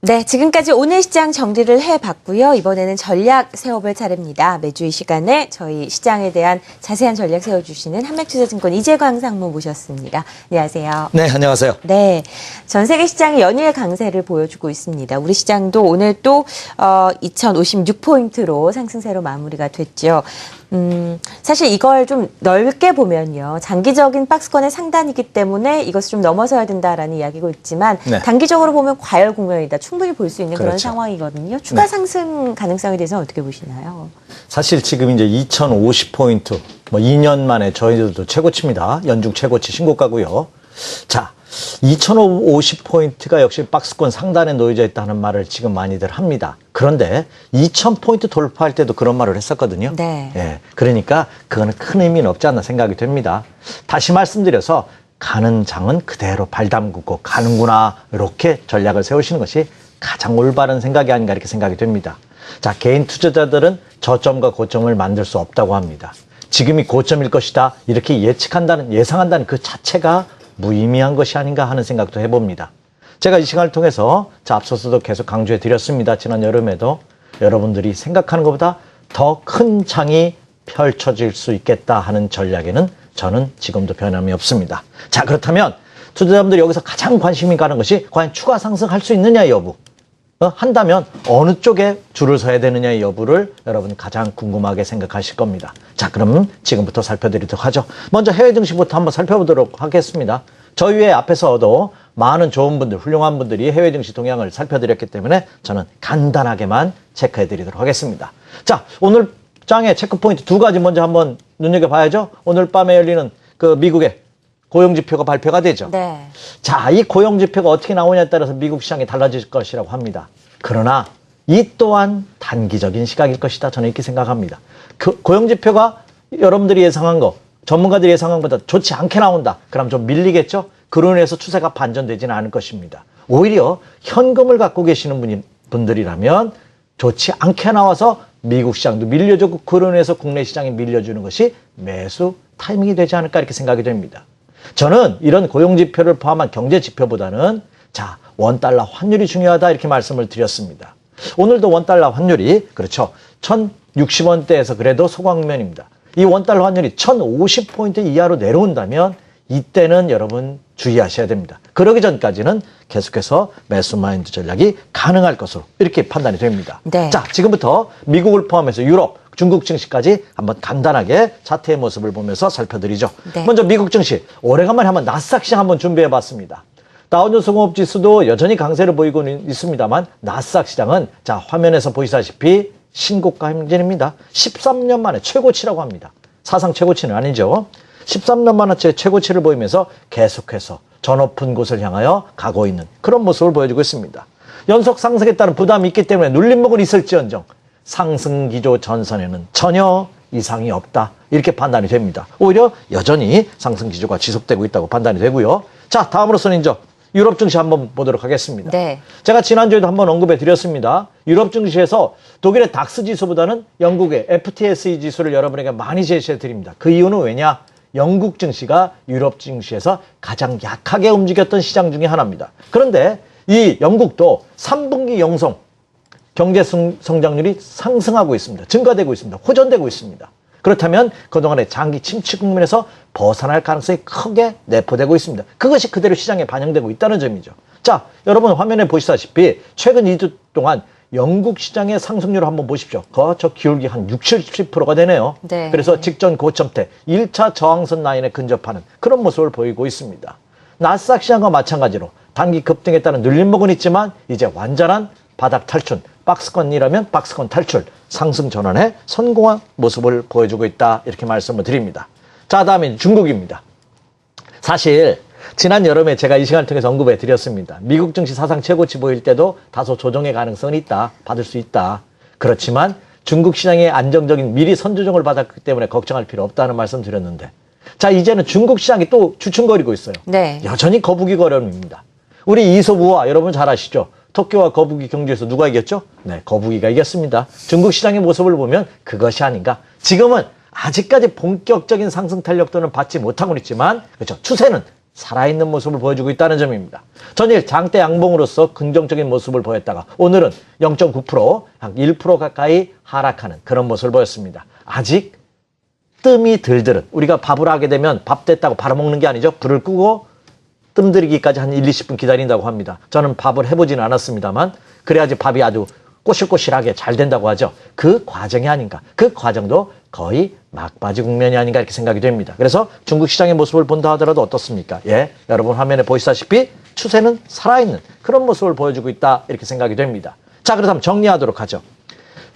네, 지금까지 오늘 시장 정리를 해봤고요. 이번에는 전략 세워볼 차례입니다. 매주 이 시간에 저희 시장에 대한 자세한 전략 세워주시는 한맥투자증권 이재광 상무 모셨습니다. 안녕하세요. 네, 안녕하세요. 네, 전 세계 시장이 연일 강세를 보여주고 있습니다. 우리 시장도 오늘 또 2056포인트로 상승세로 마무리가 됐죠. 사실 이걸 좀 넓게 보면요. 장기적인 박스권의 상단이기 때문에 이것을 좀 넘어서야 된다라는 이야기고 있지만 네. 단기적으로 보면 과열 국면이다. 충분히 볼 수 있는 그런 그렇죠. 상황이거든요. 추가 네. 상승 가능성에 대해서는 어떻게 보시나요? 사실 지금 이제 2050포인트, 2년 만에 저희들도 최고치입니다. 연중 최고치 신고가고요. 자, 2050포인트가 역시 박스권 상단에 놓여져 있다는 말을 지금 많이들 합니다. 그런데 2000포인트 돌파할 때도 그런 말을 했었거든요. 네. 예, 그러니까 그거는 큰 의미는 없지 않나 생각이 됩니다. 다시 말씀드려서 가는 장은 그대로 발 담그고 가는구나 이렇게 전략을 세우시는 것이 가장 올바른 생각이 아닌가 이렇게 생각이 됩니다. 자, 개인 투자자들은 저점과 고점을 만들 수 없다고 합니다. 지금이 고점일 것이다 이렇게 예상한다는 그 자체가 무의미한 것이 아닌가 하는 생각도 해봅니다. 제가 이 시간을 통해서 앞서서도 계속 강조해 드렸습니다. 지난 여름에도 여러분들이 생각하는 것보다 더 큰 장이 펼쳐질 수 있겠다 하는 전략에는 저는 지금도 변함이 없습니다. 자, 그렇다면 투자자분들이 여기서 가장 관심이 가는 것이 과연 추가 상승할 수 있느냐 여부. 한다면 어느 쪽에 줄을 서야 되느냐의 여부를 여러분 가장 궁금하게 생각하실 겁니다. 자, 그럼 지금부터 살펴드리도록 하죠. 먼저 해외 증시부터 한번 살펴보도록 하겠습니다. 저희 외 앞에서도 많은 좋은 분들, 훌륭한 분들이 해외 증시 동향을 살펴드렸기 때문에 저는 간단하게만 체크해드리도록 하겠습니다. 자, 오늘 장의 체크포인트 두 가지 먼저 한번 눈여겨봐야죠. 오늘 밤에 열리는 그 미국의 고용지표가 발표가 되죠. 네. 자, 이 고용지표가 어떻게 나오냐에 따라서 미국 시장이 달라질 것이라고 합니다. 그러나 이 또한 단기적인 시각일 것이다. 저는 이렇게 생각합니다. 그 고용지표가 여러분들이 예상한 거, 전문가들이 예상한 것보다 좋지 않게 나온다. 그럼 좀 밀리겠죠? 그로 인해서 추세가 반전되지는 않을 것입니다. 오히려 현금을 갖고 계시는 분들이라면 좋지 않게 나와서 미국 시장도 밀려주고 그로 인해서 국내 시장이 밀려주는 것이 매수 타이밍이 되지 않을까 이렇게 생각이 됩니다. 저는 이런 고용지표를 포함한 경제지표보다는 자, 원달러 환율이 중요하다 이렇게 말씀을 드렸습니다. 오늘도 원달러 환율이 그렇죠. 1060원대에서 그래도 소강면입니다. 이 원달러 환율이 1050포인트 이하로 내려온다면 이때는 여러분 주의하셔야 됩니다. 그러기 전까지는 계속해서 매수 마인드 전략이 가능할 것으로 이렇게 판단이 됩니다. 네. 자, 지금부터 미국을 포함해서 유럽, 중국 증시까지 한번 간단하게 차트의 모습을 보면서 살펴드리죠. 네. 먼저 미국 증시, 오래간만에 한번 나스닥 시장 한번 준비해봤습니다. 다우존스 공업지수도 여전히 강세를 보이고 있습니다만 나스닥 시장은 자, 화면에서 보시다시피 신고가 행진입니다. 13년 만에 최고치라고 합니다. 사상 최고치는 아니죠. 13년 만에 최고치를 보이면서 계속해서 저 높은 곳을 향하여 가고 있는 그런 모습을 보여주고 있습니다. 연속 상승에 따른 부담이 있기 때문에 눌림목은 있을지언정 상승 기조 전선에는 전혀 이상이 없다. 이렇게 판단이 됩니다. 오히려 여전히 상승 기조가 지속되고 있다고 판단이 되고요. 자, 다음으로서는 이제 유럽 증시 한번 보도록 하겠습니다. 네. 제가 지난주에도 한번 언급해 드렸습니다. 유럽 증시에서 독일의 닥스 지수보다는 영국의 FTSE 지수를 여러분에게 많이 제시해 드립니다. 그 이유는 왜냐? 영국 증시가 유럽 증시에서 가장 약하게 움직였던 시장 중에 하나입니다. 그런데 이 영국도 3분기 영성 경제 성장률이 상승하고 있습니다. 증가되고 있습니다. 호전되고 있습니다. 그렇다면 그동안의 장기 침체 국면에서 벗어날 가능성이 크게 내포되고 있습니다. 그것이 그대로 시장에 반영되고 있다는 점이죠. 자, 여러분 화면에 보시다시피 최근 2주 동안 영국 시장의 상승률을 한번 보십시오. 저 기울기 한 60, 70%가 되네요. 네. 그래서 직전 고점대 1차 저항선 라인에 근접하는 그런 모습을 보이고 있습니다. 나스닥 시장과 마찬가지로 단기 급등에 따른 눌림목은 있지만 이제 완전한 바닥 탈출, 박스권이라면 박스권 탈출, 상승 전환에 성공한 모습을 보여주고 있다 이렇게 말씀을 드립니다. 자, 다음에 중국입니다. 사실 지난 여름에 제가 이 시간을 통해서 언급해 드렸습니다. 미국 증시 사상 최고치 보일 때도 다소 조정의 가능성은 있다. 받을 수 있다. 그렇지만 중국 시장의 안정적인 미리 선조정을 받았기 때문에 걱정할 필요 없다는 말씀 드렸는데 자, 이제는 중국 시장이 또 주춤거리고 있어요. 네. 여전히 거북이 걸음입니다. 우리 이소부와 여러분 잘 아시죠? 토끼와 거북이 경주에서 누가 이겼죠? 네, 거북이가 이겼습니다. 중국 시장의 모습을 보면 그것이 아닌가. 지금은 아직까지 본격적인 상승 탄력도는 받지 못하고 있지만 그렇죠. 추세는 살아있는 모습을 보여주고 있다는 점입니다. 전일 장대 양봉으로서 긍정적인 모습을 보였다가 오늘은 0.9%, 한 1% 가까이 하락하는 그런 모습을 보였습니다. 아직 뜸이 들들은, 우리가 밥을 하게 되면 밥 됐다고 바로 먹는 게 아니죠. 불을 끄고 뜸 들이기까지 한 1, 20분 기다린다고 합니다. 저는 밥을 해보지는 않았습니다만 그래야지 밥이 아주 꼬실꼬실하게 잘 된다고 하죠. 그 과정이 아닌가. 그 과정도 거의 막바지 국면이 아닌가 이렇게 생각이 됩니다. 그래서 중국 시장의 모습을 본다 하더라도 어떻습니까? 예, 여러분 화면에 보시다시피 추세는 살아있는 그런 모습을 보여주고 있다 이렇게 생각이 됩니다. 자, 그렇다면 정리하도록 하죠.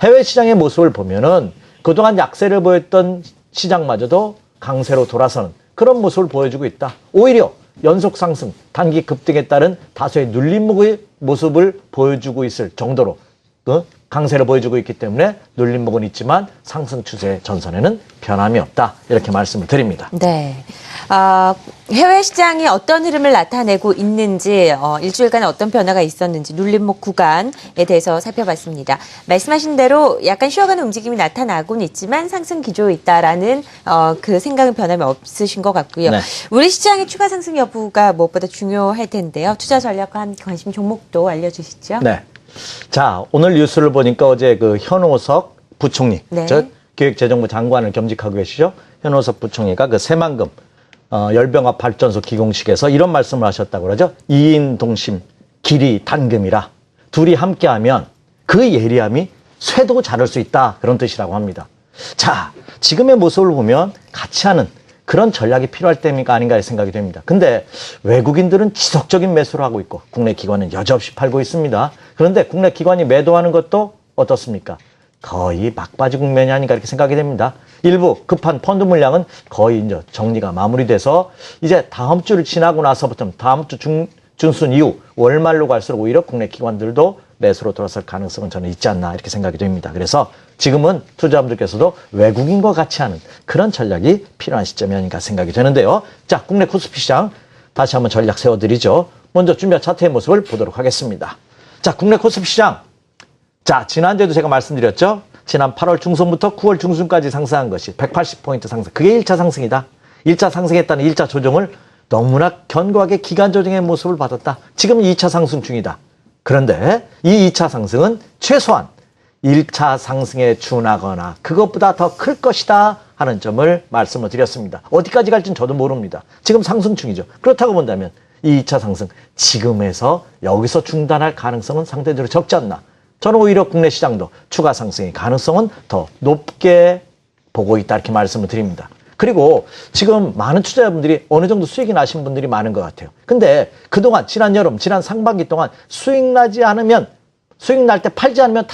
해외 시장의 모습을 보면은 그동안 약세를 보였던 시장마저도 강세로 돌아서는 그런 모습을 보여주고 있다. 오히려 연속 상승, 단기 급등에 따른 다소의 눌림목의 모습을 보여주고 있을 정도로 강세를 보여주고 있기 때문에 눌림목은 있지만 상승 추세 전선에는 변함이 없다. 이렇게 말씀을 드립니다. 네. 해외 시장이 어떤 흐름을 나타내고 있는지, 일주일간 어떤 변화가 있었는지 눌림목 구간에 대해서 살펴봤습니다. 말씀하신 대로 약간 쉬어가는 움직임이 나타나고는 있지만 상승 기조에 있다라는 그 생각은 변함이 없으신 것 같고요. 네. 우리 시장의 추가 상승 여부가 무엇보다 중요할 텐데요. 투자 전략과 함께 관심 종목도 알려주시죠. 네. 자, 오늘 뉴스를 보니까 어제 그 현오석 부총리, 네. 기획재정부 장관을 겸직하고 계시죠. 현오석 부총리가 그 새만금 열병합 발전소 기공식에서 이런 말씀을 하셨다고 그러죠. 이인 동심, 길이 단금이라 둘이 함께하면 그 예리함이 쇠도 자를 수 있다. 그런 뜻이라고 합니다. 자, 지금의 모습을 보면 같이 하는 그런 전략이 필요할 때가 아닌가 생각이 됩니다. 근데 외국인들은 지속적인 매수를 하고 있고 국내 기관은 여지없이 팔고 있습니다. 그런데 국내 기관이 매도하는 것도 어떻습니까? 거의 막바지 국면이 아닌가 이렇게 생각이 됩니다. 일부 급한 펀드 물량은 거의 이제 정리가 마무리돼서 이제 다음 주를 지나고 나서부터 다음 주 중순 이후 월말로 갈수록 오히려 국내 기관들도 매수로 돌아설 가능성은 저는 있지 않나 이렇게 생각이 됩니다. 그래서 지금은 투자자분들께서도 외국인과 같이 하는 그런 전략이 필요한 시점이 아닌가 생각이 되는데요. 자, 국내 코스피 시장 다시 한번 전략 세워드리죠. 먼저 준비한 차트의 모습을 보도록 하겠습니다. 자, 국내 코스피 시장. 자, 지난주에도 제가 말씀드렸죠. 지난 8월 중순부터 9월 중순까지 상승한 것이 180포인트 상승. 그게 1차 상승이다. 1차 상승했다는 1차 조정을 너무나 견고하게 기간 조정의 모습을 받았다. 지금 2차 상승 중이다. 그런데 이 2차 상승은 최소한 1차 상승에 준하거나 그것보다 더 클 것이다 하는 점을 말씀을 드렸습니다. 어디까지 갈지는 저도 모릅니다. 지금 상승 중이죠. 그렇다고 본다면 이 2차 상승 지금에서 여기서 중단할 가능성은 상대적으로 적지 않나. 저는 오히려 국내 시장도 추가 상승의 가능성은 더 높게 보고 있다 이렇게 말씀을 드립니다. 그리고 지금 많은 투자자분들이 어느 정도 수익이 나신 분들이 많은 것 같아요. 근데 그동안 지난 여름, 지난 상반기 동안 수익 나지 않으면 수익 날 때 팔지 않으면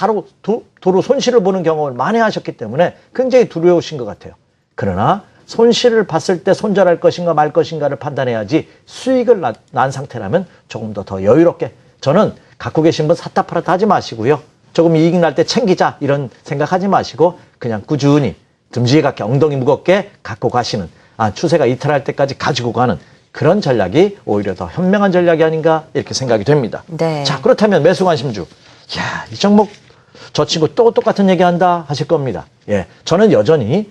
도로 손실을 보는 경험을 많이 하셨기 때문에 굉장히 두려우신 것 같아요. 그러나 손실을 봤을 때 손절할 것인가 말 것인가를 판단해야지 수익을 난 상태라면 조금 더 여유롭게 저는 갖고 계신 분 샀다 팔았다 하지 마시고요. 조금 이익 날 때 챙기자 이런 생각하지 마시고 그냥 꾸준히 듬직하게 엉덩이 무겁게 갖고 가시는 추세가 이탈할 때까지 가지고 가는 그런 전략이 오히려 더 현명한 전략이 아닌가 이렇게 생각이 됩니다. 네. 자, 그렇다면 매수 관심주. 이야, 이 종목 저 친구 또 똑같은 얘기한다 하실 겁니다. 예, 저는 여전히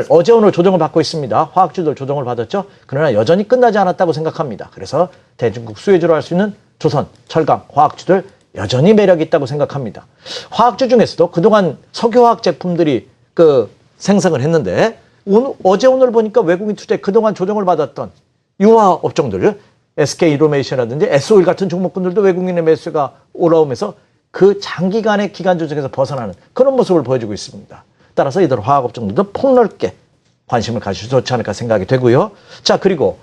어제 오늘 조정을 받고 있습니다. 화학주들 조정을 받았죠. 그러나 여전히 끝나지 않았다고 생각합니다. 그래서 대중국 수혜주로 할 수 있는 조선, 철강, 화학주들 여전히 매력이 있다고 생각합니다. 화학주 중에서도 그동안 석유화학 제품들이 생성을 했는데 어제 오늘 보니까 외국인 투자에 그동안 조정을 받았던 유화 업종들 SK 이노베이션이라든지 S-오일 같은 종목군들도 외국인의 매수가 올라오면서 그 장기간의 기간 조정에서 벗어나는 그런 모습을 보여주고 있습니다. 따라서 이들 화학 업종들도 폭넓게 관심을 가지셔도 좋지 않을까 생각이 되고요. 자, 그리고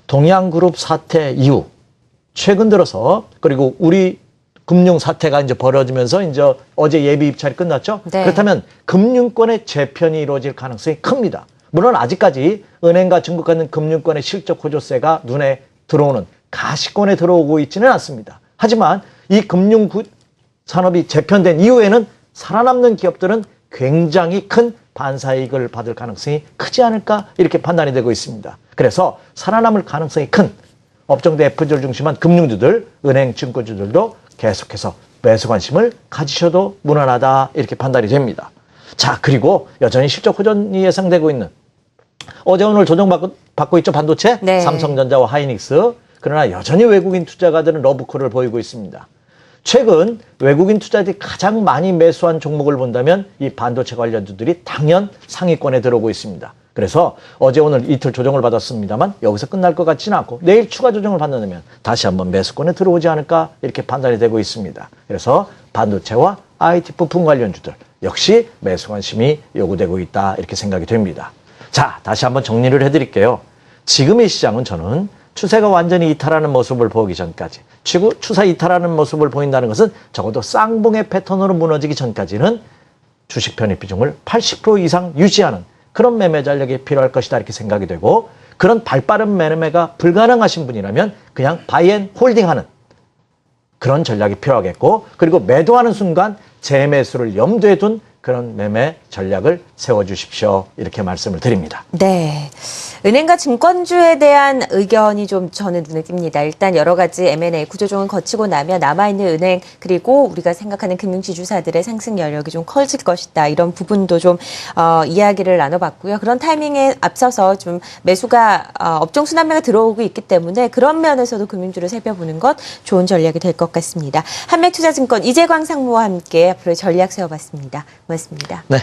동양그룹 사태 이후 최근 들어서 그리고 우리 금융 사태가 이제 벌어지면서 이제 어제 예비 입찰이 끝났죠. 네. 그렇다면 금융권의 재편이 이루어질 가능성이 큽니다. 물론 아직까지 은행과 중국 같은 금융권의 실적 호조세가 눈에 들어오는 가시권에 들어오고 있지는 않습니다. 하지만 이 금융 산업이 재편된 이후에는 살아남는 기업들은 굉장히 큰 반사이익을 받을 가능성이 크지 않을까 이렇게 판단이 되고 있습니다. 그래서 살아남을 가능성이 큰 업종 대표주를 중심한 금융주들, 은행, 증권주들도 계속해서 매수 관심을 가지셔도 무난하다 이렇게 판단이 됩니다. 자, 그리고 여전히 실적 호전이 예상되고 있는 어제 오늘 조정받고 받고 있죠, 반도체? 네. 삼성전자와 하이닉스. 그러나 여전히 외국인 투자가들은 러브콜을 보이고 있습니다. 최근 외국인 투자들이 가장 많이 매수한 종목을 본다면 이 반도체 관련주들이 당연 상위권에 들어오고 있습니다. 그래서 어제 오늘 이틀 조정을 받았습니다만 여기서 끝날 것 같지는 않고 내일 추가 조정을 받는다면 다시 한번 매수권에 들어오지 않을까 이렇게 판단이 되고 있습니다. 그래서 반도체와 IT 부품 관련주들 역시 매수 관심이 요구되고 있다 이렇게 생각이 됩니다. 자, 다시 한번 정리를 해드릴게요. 지금의 시장은 저는 추세가 완전히 이탈하는 모습을 보기 전까지 추세 이탈하는 모습을 보인다는 것은 적어도 쌍봉의 패턴으로 무너지기 전까지는 주식 편입 비중을 80% 이상 유지하는 그런 매매 전략이 필요할 것이다 이렇게 생각이 되고 그런 발빠른 매매가 불가능하신 분이라면 그냥 바이앤 홀딩하는 그런 전략이 필요하겠고 그리고 매도하는 순간 재매수를 염두에 둔 그런 매매 전략을 세워주십시오. 이렇게 말씀을 드립니다. 네. 은행과 증권주에 대한 의견이 좀 저는 눈에 띕니다. 일단 여러 가지 M&A 구조조정을 거치고 나면 남아있는 은행 그리고 우리가 생각하는 금융지주사들의 상승 여력이 좀 커질 것이다. 이런 부분도 좀 이야기를 나눠봤고요. 그런 타이밍에 앞서서 좀 매수가 업종 순환매가 들어오고 있기 때문에 그런 면에서도 금융주를 살펴보는 것 좋은 전략이 될 것 같습니다. 한맥투자증권 이재광 상무와 함께 앞으로 전략 세워봤습니다. 고맙습니다. 네.